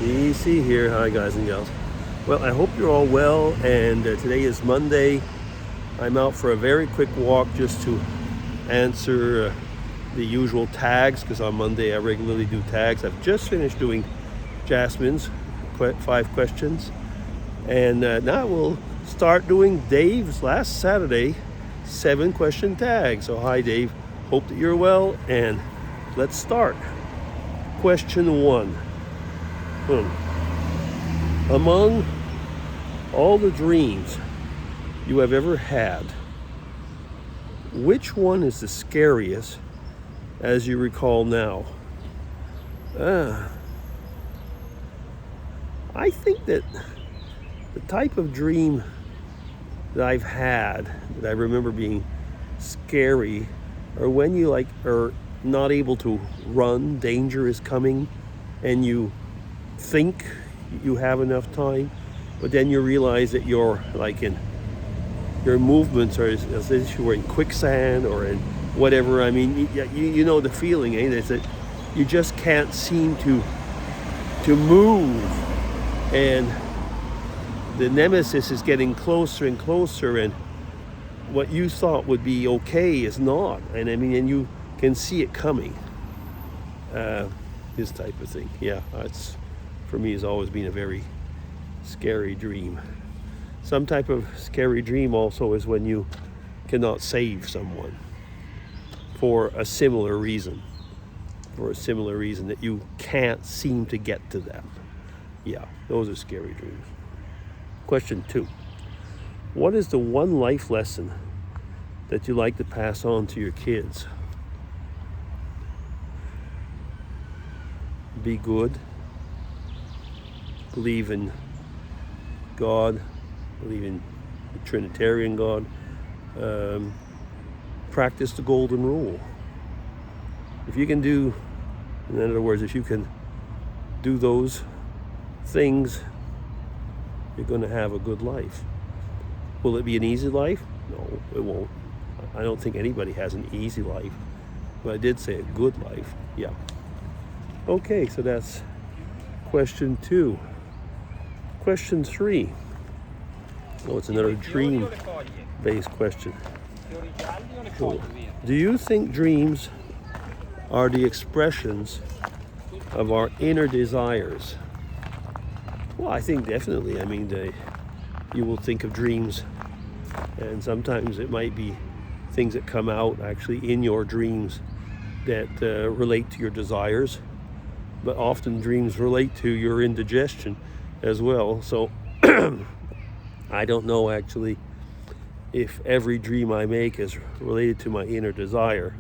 DC here. Hi, guys and gals. Well, I hope you're all well. And today is Monday. I'm out for a very quick walk just to answer the usual tags because on Monday I regularly do tags. I've just finished doing Jasmine's 5 questions. And now we'll start doing Dave's last Saturday 7-question tag. So, hi, Dave. Hope that you're well. And let's start. Question 1. Among all the dreams you have ever had, which one is the scariest as you recall now? I think that the type of dream that I've had that I remember being scary are when you are not able to run, danger is coming, and you think you have enough time, but then you realize that your movements are as if you were in quicksand or in whatever. I mean, you know the feeling, eh? It's that you just can't seem to move, and the nemesis is getting closer and closer, and what you thought would be okay is not. And I mean, and you can see it coming. This type of thing. Yeah, it's for me has always been a very scary dream. Some type of scary dream also is when you cannot save someone for a similar reason. That you can't seem to get to them. Yeah, those are scary dreams. Question 2. What is the one life lesson that you like to pass on to your kids? Be good. Believe in God. Believe in the Trinitarian God. Practice the golden rule. If you can do, in other words, if you can do those things, you're going to have a good life. Will it be an easy life? No, it won't. I don't think anybody has an easy life, but I did say a good life. Yeah. Okay, so that's question 2. Question 3. Oh, it's another dream-based question. Cool. Do you think dreams are the expressions of our inner desires? Well, I think definitely. I mean, you will think of dreams, and sometimes it might be things that come out actually in your dreams that relate to your desires, but often dreams relate to your indigestion as well. So I don't know actually if every dream I make is related to my inner desire.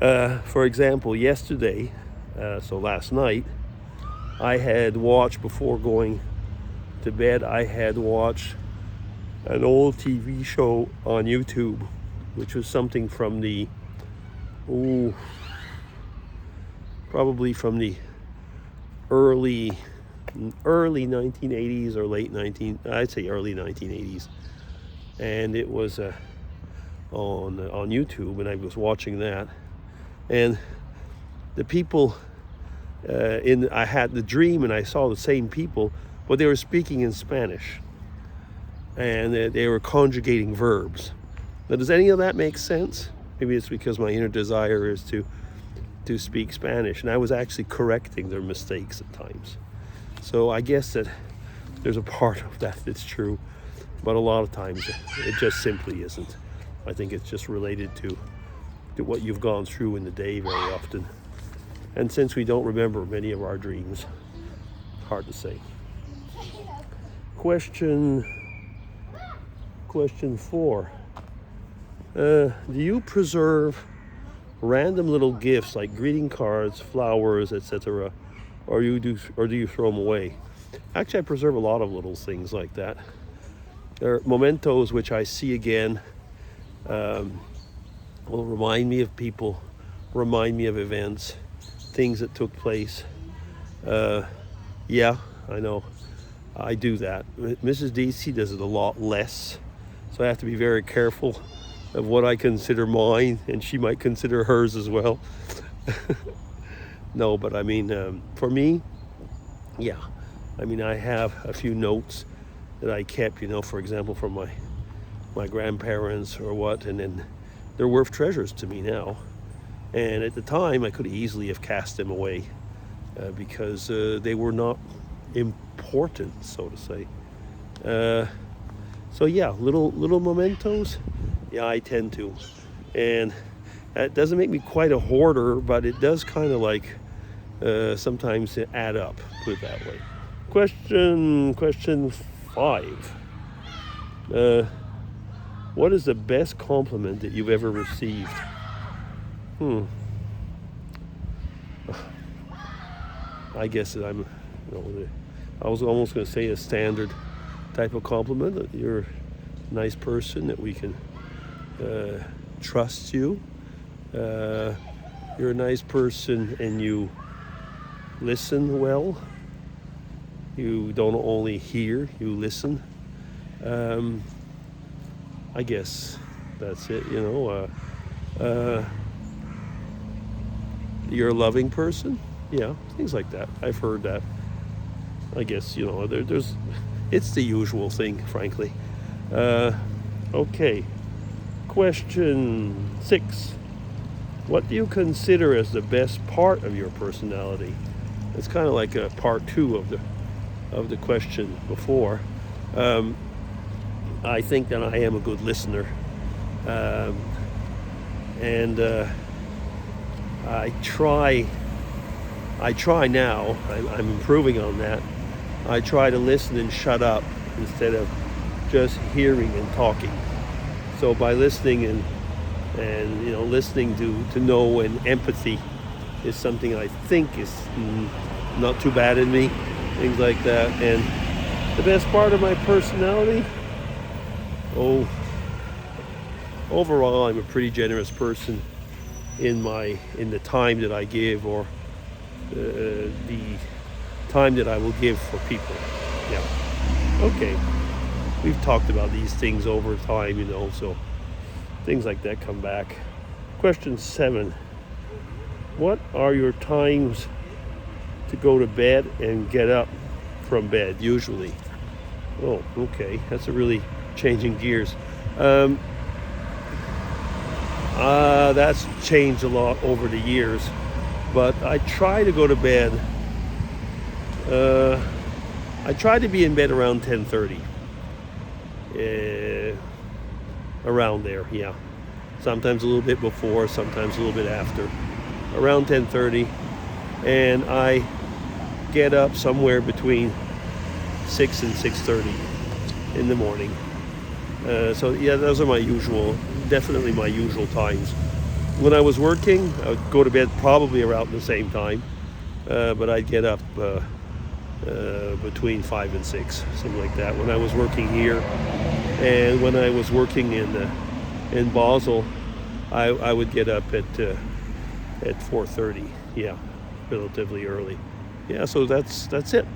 For example, yesterday, so last night, I had watched, before going to bed, I had watched an old TV show on YouTube, which was something from the, probably from the early 1980s or I'd say early 1980s. And it was on YouTube, and I was watching that. And the people I had the dream, and I saw the same people, but they were speaking in Spanish, and they were conjugating verbs. Now, does any of that make sense? Maybe it's because my inner desire is to speak Spanish, and I was actually correcting their mistakes at times. So I guess that there's a part of that that's true, but a lot of times it just simply isn't. I think it's just related to what you've gone through in the day very often. And since we don't remember many of our dreams, hard to say. Question 4. Do you preserve random little gifts like greeting cards, flowers, etc., or do you throw them away? Actually, I preserve a lot of little things like that. There are mementos which I see again, will remind me of people, remind me of events, things that took place. Yeah, I know. I do that. Mrs. DC does it a lot less, so I have to be very careful of what I consider mine, and she might consider hers as well. No, but I mean, for me, Yeah, I mean, I have a few notes that I kept, for example, from my grandparents or what, and then they're worth treasures to me now. And at the time, I could easily have cast them away because they were not important, so to say. So yeah, little mementos. Yeah, I tend to, and that doesn't make me quite a hoarder, but it does kind of like sometimes add up. Put it that way. Question 5. What is the best compliment that you've ever received? I guess that I was almost going to say a standard type of compliment, that you're a nice person, that we can trust you. You're a nice person and you listen well. You don't only hear, you listen. I guess that's it, You're a loving person. Yeah, things like that. I've heard that. I guess, there's it's the usual thing, frankly. Okay. Question 6. What do you consider as the best part of your personality? It's kind of like a part 2 of the question before. I think that I am a good listener, and I try now. I'm improving on that. I try to listen and shut up instead of just hearing and talking. So by listening and listening to know, and empathy is something I think is not too bad in me, things like that. And the best part of my personality, overall, I'm a pretty generous person in the time that I give, or the time that I will give for people. Yeah. Okay. We've talked about these things over time, so things like that come back. Question 7. What are your times to go to bed and get up from bed, usually? Oh, okay. That's a really changing gears. That's changed a lot over the years, but I try to go to bed. I try to be in bed around 10:30. Around there, yeah. Sometimes a little bit before, sometimes a little bit after. Around 10:30, and I get up somewhere between 6 and 6:30 in the morning. So yeah, those are definitely my usual times. When I was working, I would go to bed probably around the same time, but I'd get up between 5 and 6, something like that. When I was working here, and when I was working in Basel, I would get up at 4:30. Yeah, relatively early. Yeah, so that's it.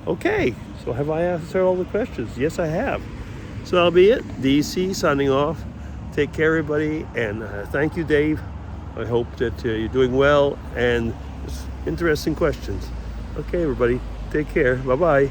Okay, so have I answered all the questions? Yes, I have. So that'll be it. DC signing off. Take care, everybody, and thank you, Dave. I hope that you're doing well, and interesting questions. Okay, everybody, take care. Bye-bye.